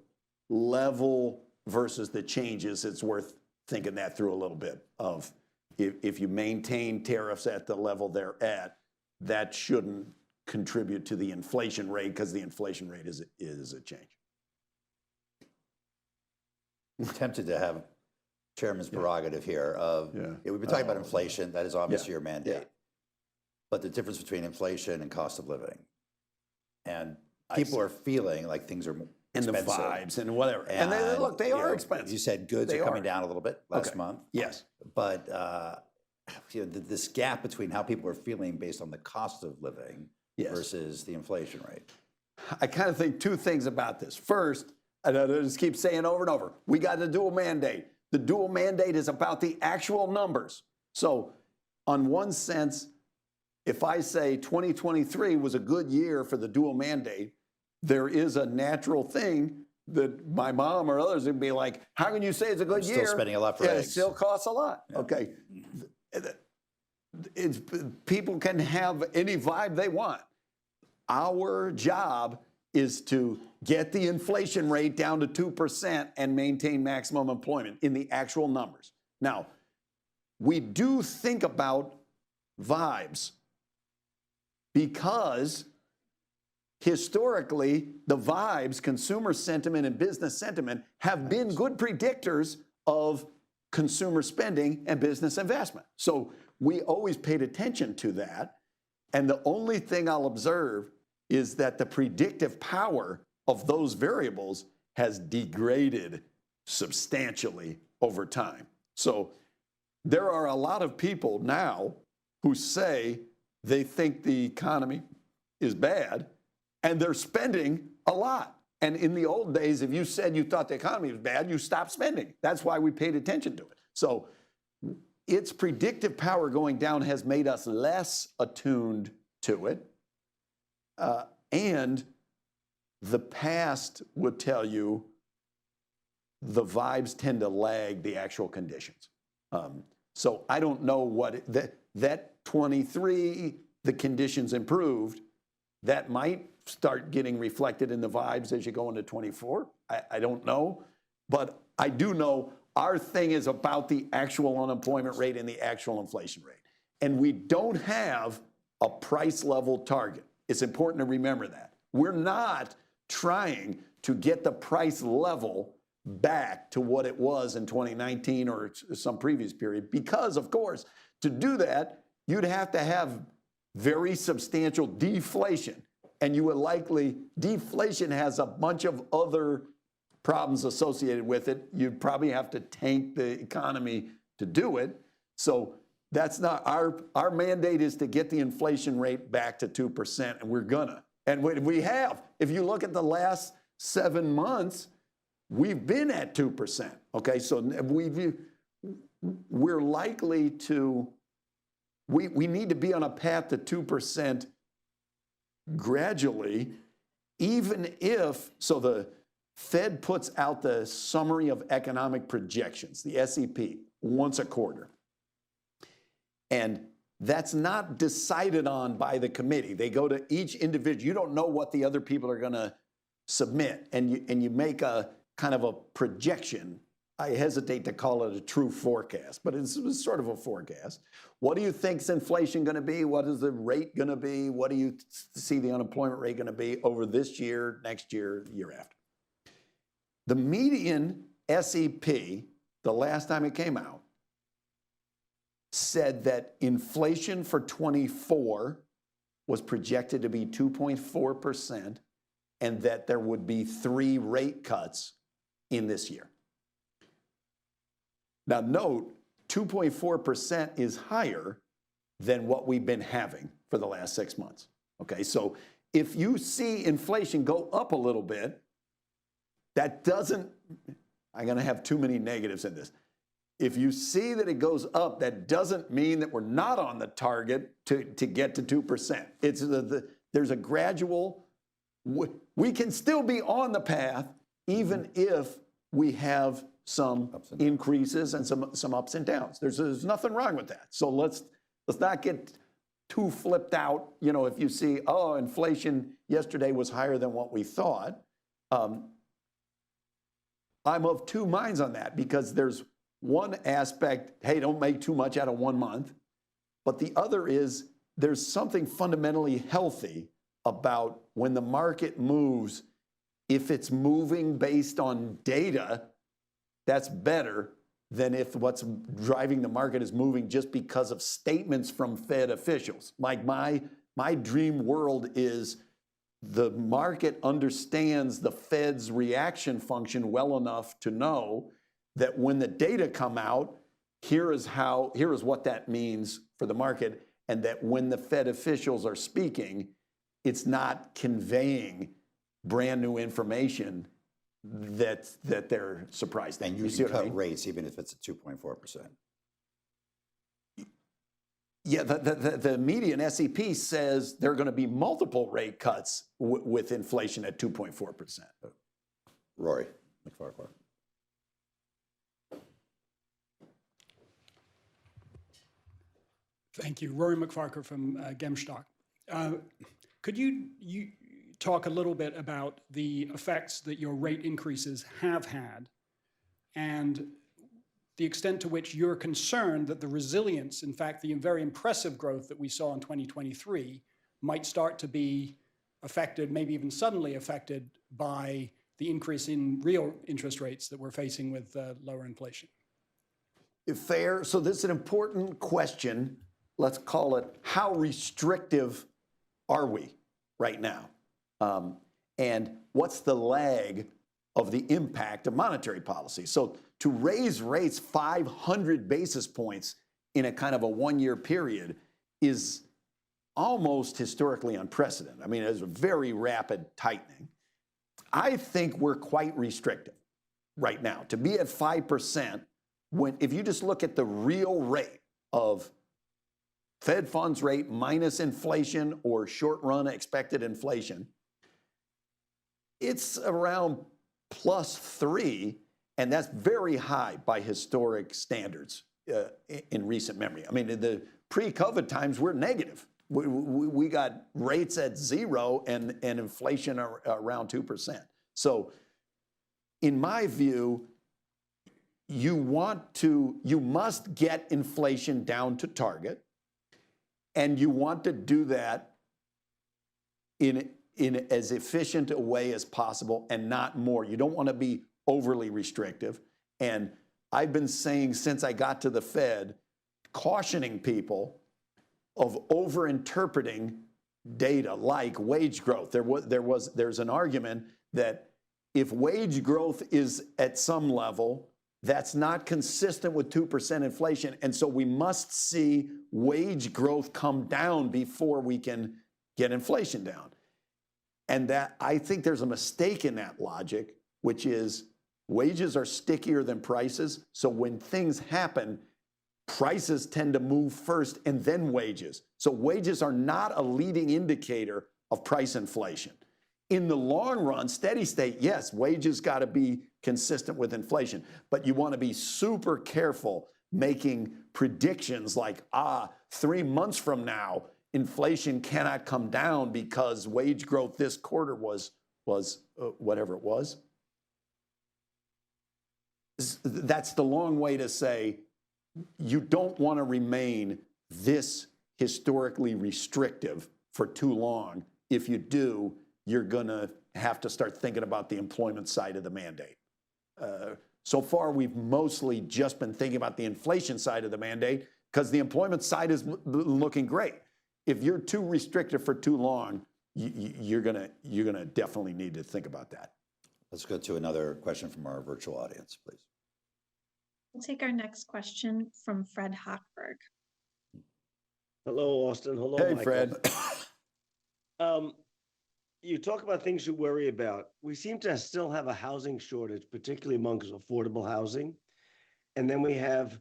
[SPEAKER 2] level versus the changes, it's worth thinking that through a little bit of if you maintain tariffs at the level they're at, that shouldn't contribute to the inflation rate because the inflation rate is a change.
[SPEAKER 1] I'm tempted to have chairman's prerogative here of, we've been talking about inflation, that is obviously your mandate, but the difference between inflation and cost of living. And people are feeling like things are
[SPEAKER 2] and
[SPEAKER 1] expensive.
[SPEAKER 2] the vibes and whatever. And they are expensive.
[SPEAKER 1] You said goods are coming down a little bit last month.
[SPEAKER 2] Yes.
[SPEAKER 1] But this gap between how people are feeling based on the cost of living versus the inflation rate.
[SPEAKER 2] I kind of think two things about this. First, and I just keep saying over and over, we got the dual mandate. The dual mandate is about the actual numbers. So on one sense, if I say 2023 was a good year for the dual mandate, there is a natural thing that my mom or others would be like, how can you say it's a good year?
[SPEAKER 1] Still spending a lot for eggs.
[SPEAKER 2] It still costs a lot. Yeah. Okay. People can have any vibe they want. Our job is to get the inflation rate down to 2% and maintain maximum employment in the actual numbers. Now, we do think about vibes because historically, the vibes, consumer sentiment and business sentiment, have been good predictors of consumer spending and business investment. So we always paid attention to that. And the only thing I'll observe is that the predictive power of those variables has degraded substantially over time. So there are a lot of people now who say they think the economy is bad and they're spending a lot. And in the old days, if you said you thought the economy was bad, you stopped spending. That's why we paid attention to it. So its predictive power going down has made us less attuned to it. And the past would tell you the vibes tend to lag the actual conditions. So I don't know what, that 23, the conditions improved, that might start getting reflected in the vibes as you go into 24. I don't know, but I do know our thing is about the actual unemployment rate and the actual inflation rate. And we don't have a price level target. It's important to remember that. We're not trying to get the price level back to what it was in 2019 or some previous period, because of course, to do that, you'd have to have very substantial deflation. and you would likely, deflation has a bunch of other problems associated with it. You'd probably have to tank the economy to do it. So that's not, our mandate is to get the inflation rate back to 2%, and we're gonna. And we have. If you look at the last 7 months, we've been at 2%, okay? So we're likely to, we need to be on a path to 2% gradually, even if, so the Fed puts out the summary of economic projections, the SEP, once a quarter. And that's not decided on by the committee. They go to each individual. You don't know what the other people are gonna submit, and you make a kind of a projection. I hesitate to call it a true forecast, but it's sort of a forecast. What do you think's inflation going to be? What is the rate going to be? What do you see the unemployment rate going to be over this year, next year, the year after? The median SEP, the last time it came out, said that inflation for 24 was projected to be 2.4%, and that there would be 3 rate cuts in this year. Now note, 2.4% is higher than what we've been having for the last 6 months. Okay, so if you see inflation go up a little bit, that doesn't, I'm gonna have too many negatives in this. If you see that it goes up, that doesn't mean that we're not on the target to get to 2%. It's there's a gradual, we can still be on the path even if we have some increases and some ups and downs. There's nothing wrong with that. So let's not get too flipped out. You know, if you see, oh, inflation yesterday was higher than what we thought. I'm of two minds on that, because there's one aspect, hey, don't make too much out of 1 month. But the other is there's something fundamentally healthy about when the market moves. If it's moving based on data, that's better than if what's driving the market is moving just because of statements from Fed officials. Like my dream world is the market understands the Fed's reaction function well enough to know that when the data come out, here is what that means for the market, and that when the Fed officials are speaking, it's not conveying brand new information that they're surprised at.
[SPEAKER 1] And you can cut rates even if it's at 2.4%.
[SPEAKER 2] Yeah, the median SEP says there are going to be multiple rate cuts with inflation at 2.4%.
[SPEAKER 1] Rory McFarquhar.
[SPEAKER 8] Thank you. Rory McFarquhar from Gemstock. Could you talk a little bit about the effects that your rate increases have had, and the extent to which you're concerned that the resilience, in fact, the very impressive growth that we saw in 2023, might start to be affected, maybe even suddenly affected, by the increase in real interest rates that we're facing with lower inflation?
[SPEAKER 2] Fair. So this is an important question. Let's call it, how restrictive are we right now? And what's the lag of the impact of monetary policy? So to raise rates 500 basis points in a kind of a 1-year period is almost historically unprecedented. I mean, it's a very rapid tightening. I think we're quite restrictive right now. To be at 5%, if you just look at the real rate of Fed funds rate minus inflation or short-run expected inflation, it's around +3, and that's very high by historic standards in recent memory. I mean, in the pre-COVID times, we're negative. We got rates at 0 and inflation around 2%. So in my view, you must get inflation down to target, and you want to do that in as efficient a way as possible and not more. You don't want to be overly restrictive. And I've been saying since I got to the Fed, cautioning people of over-interpreting data like wage growth. There's an argument that if wage growth is at some level, that's not consistent with 2% inflation. And so we must see wage growth come down before we can get inflation down. And that, I think there's a mistake in that logic, which is wages are stickier than prices. So when things happen, prices tend to move first and then wages. So wages are not a leading indicator of price inflation. In the long run, steady state, yes, wages got to be consistent with inflation, but you want to be super careful making predictions like, 3 months from now, inflation cannot come down because wage growth this quarter was whatever it was. That's the long way to say you don't want to remain this historically restrictive for too long. If you do, you're going to have to start thinking about the employment side of the mandate. So far, we've mostly just been thinking about the inflation side of the mandate because the employment side is looking great. If you're too restrictive for too long, you're gonna definitely need to think about that.
[SPEAKER 1] Let's go to another question from our virtual audience, please.
[SPEAKER 5] We'll take our next question from Fred Hochberg.
[SPEAKER 9] Hello, Austin. Hello,
[SPEAKER 2] Hey,
[SPEAKER 9] Michael.
[SPEAKER 2] Fred.
[SPEAKER 9] You talk about things you worry about. We seem to still have a housing shortage, particularly amongst affordable housing. And then we have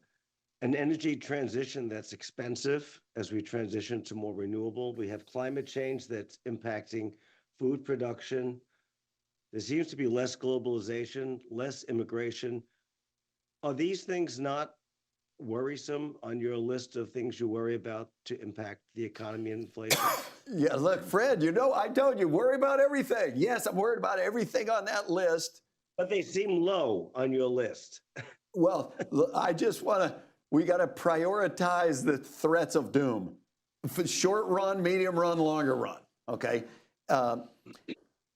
[SPEAKER 9] an energy transition that's expensive as we transition to more renewable. We have climate change that's impacting food production. There seems to be less globalization, less immigration. Are these things not worrisome on your list of things you worry about to impact the economy and inflation?
[SPEAKER 2] Yeah, look, Fred, I told you, worry about everything. Yes, I'm worried about everything on that list.
[SPEAKER 9] But they seem low on your list.
[SPEAKER 2] Well, I just we got to prioritize the threats of doom. For short run, medium run, longer run, okay?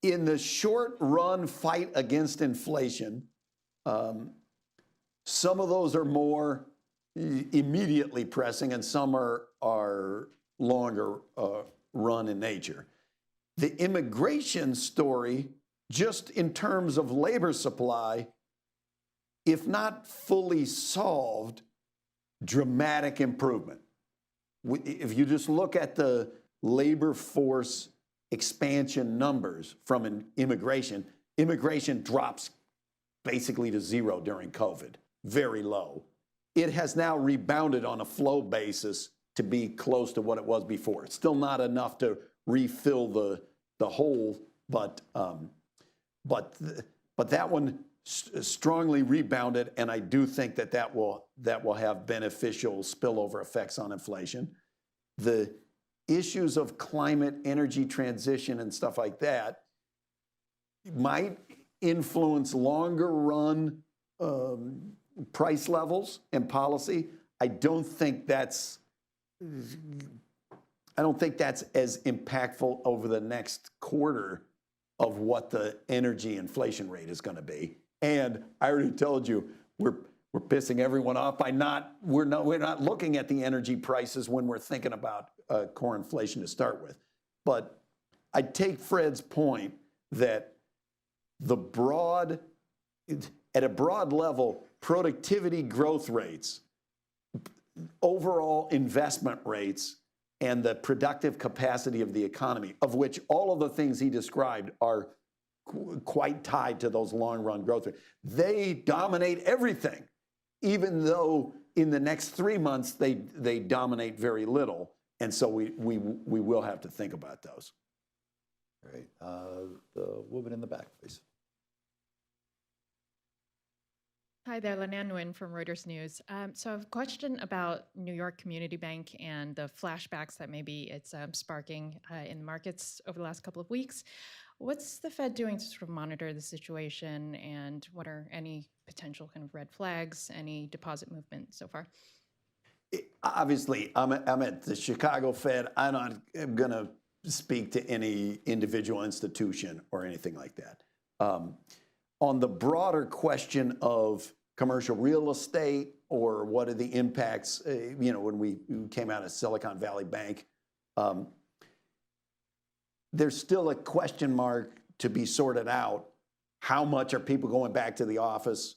[SPEAKER 2] In the short run fight against inflation, some of those are more immediately pressing and some are longer run in nature. The immigration story, just in terms of labor supply, if not fully solved, dramatic improvement. If you just look at the labor force expansion numbers from immigration drops basically to zero during COVID, very low. It has now rebounded on a flow basis to be close to what it was before. It's still not enough to refill the hole, but that one strongly rebounded, and I do think that will have beneficial spillover effects on inflation. The issues of climate, energy transition, and stuff like that might influence longer run price levels and policy. I don't think that's as impactful over the next quarter of what the energy inflation rate is going to be. And I already told you, we're pissing everyone off by we're not looking at the energy prices when we're thinking about core inflation to start with. But I take Fred's point that at a broad level, productivity growth rates, overall investment rates, and the productive capacity of the economy, of which all of the things he described are quite tied to those long-run growth rates. They dominate everything, even though in the next 3 months they dominate very little. And so we will have to think about those.
[SPEAKER 1] All right. The woman in the back, please.
[SPEAKER 10] Hi there, Linan Nguyen from Reuters News. So I have a question about New York Community Bank and the flashbacks that maybe it's sparking in the markets over the last couple of weeks. What's the Fed doing to sort of monitor the situation, and what are any potential kind of red flags, any deposit movement so far?
[SPEAKER 2] Obviously, I'm at the Chicago Fed. I'm not going to speak to any individual institution or anything like that. On the broader question of commercial real estate, or what are the impacts, when we came out of Silicon Valley Bank, there's still a question mark to be sorted out. How much are people going back to the office?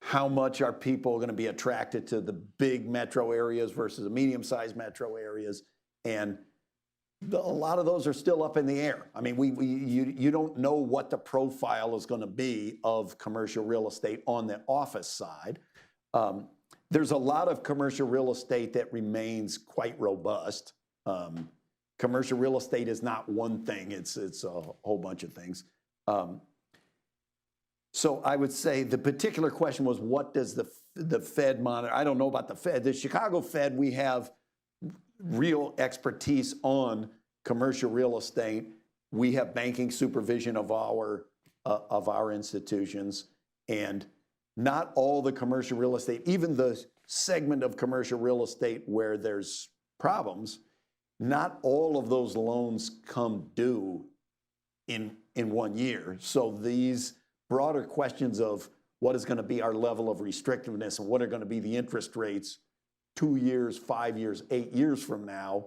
[SPEAKER 2] How much are people going to be attracted to the big metro areas versus the medium-sized metro areas? And a lot of those are still up in the air. I mean, you don't know what the profile is going to be of commercial real estate on the office side. There's a lot of commercial real estate that remains quite robust. Commercial real estate is not one thing, it's a whole bunch of things. So I would say the particular question was, what does the Fed monitor? I don't know about the Fed. The Chicago Fed, we have real expertise on commercial real estate. We have banking supervision of our institutions, and not all the commercial real estate, even the segment of commercial real estate where there's problems, not all of those loans come due in 1 year. So these broader questions of what is going to be our level of restrictiveness and what are going to be the interest rates 2 years, 5 years, 8 years from now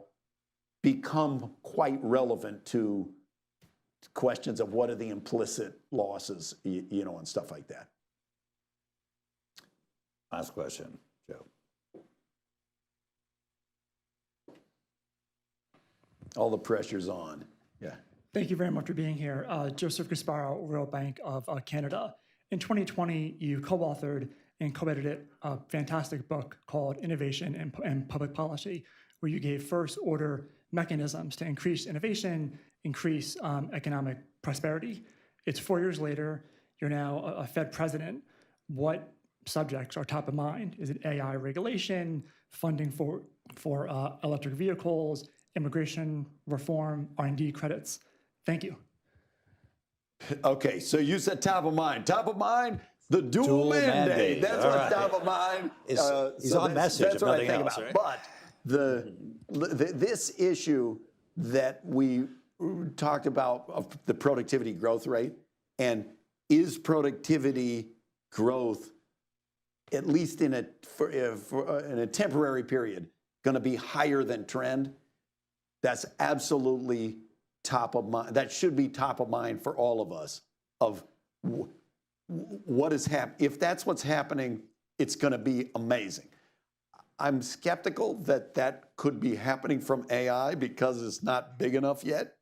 [SPEAKER 2] become quite relevant to questions of what are the implicit losses, you know, and stuff like that.
[SPEAKER 1] Last question, Joe.
[SPEAKER 2] All the pressure's on. Yeah.
[SPEAKER 11] Thank you very much for being here. Joseph Gasparo, Royal Bank of Canada. In 2020, you co-authored and co-edited a fantastic book called Innovation and Public Policy, where you gave first-order mechanisms to increase innovation, increase economic prosperity. It's 4 years later. You're now a Fed president. What subjects are top of mind? Is it AI regulation, funding for electric vehicles, immigration reform, R&D credits? Thank you.
[SPEAKER 2] Okay, so you said top of mind. Top of mind, the dual mandate. That's what's right. Top of mind.
[SPEAKER 1] He's on message.
[SPEAKER 2] That's what I think about. Right? But this issue that we talked about of the productivity growth rate, and is productivity growth, at least in a temporary period, going to be higher than trend? That's absolutely top of mind. That should be top of mind for all of us. Of what is happening. If that's what's happening, it's going to be amazing. I'm skeptical that that could be happening from AI because it's not big enough yet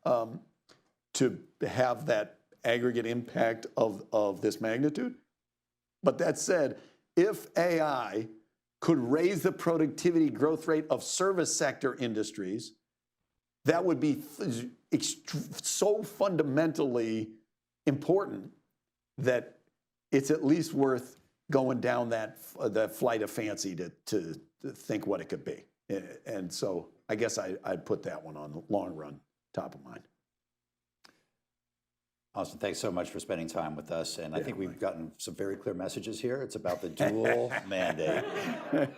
[SPEAKER 2] to have that aggregate impact of this magnitude. But that said, if AI could raise the productivity growth rate of service sector industries, that would be so fundamentally important that it's at least worth going down that flight of fancy to think what it could be. And so I guess I'd put that one on the long run, top of mind.
[SPEAKER 1] Austin, thanks so much for spending time with us. And I think we've gotten some very clear messages here. It's about the dual mandate.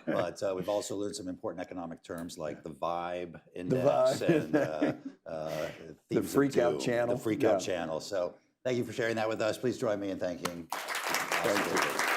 [SPEAKER 1] But we've also learned some important economic terms like the VIBE index and
[SPEAKER 2] the freak out channel.
[SPEAKER 1] The freak out channel. So thank you for sharing that with us. Please join me in thanking Austin.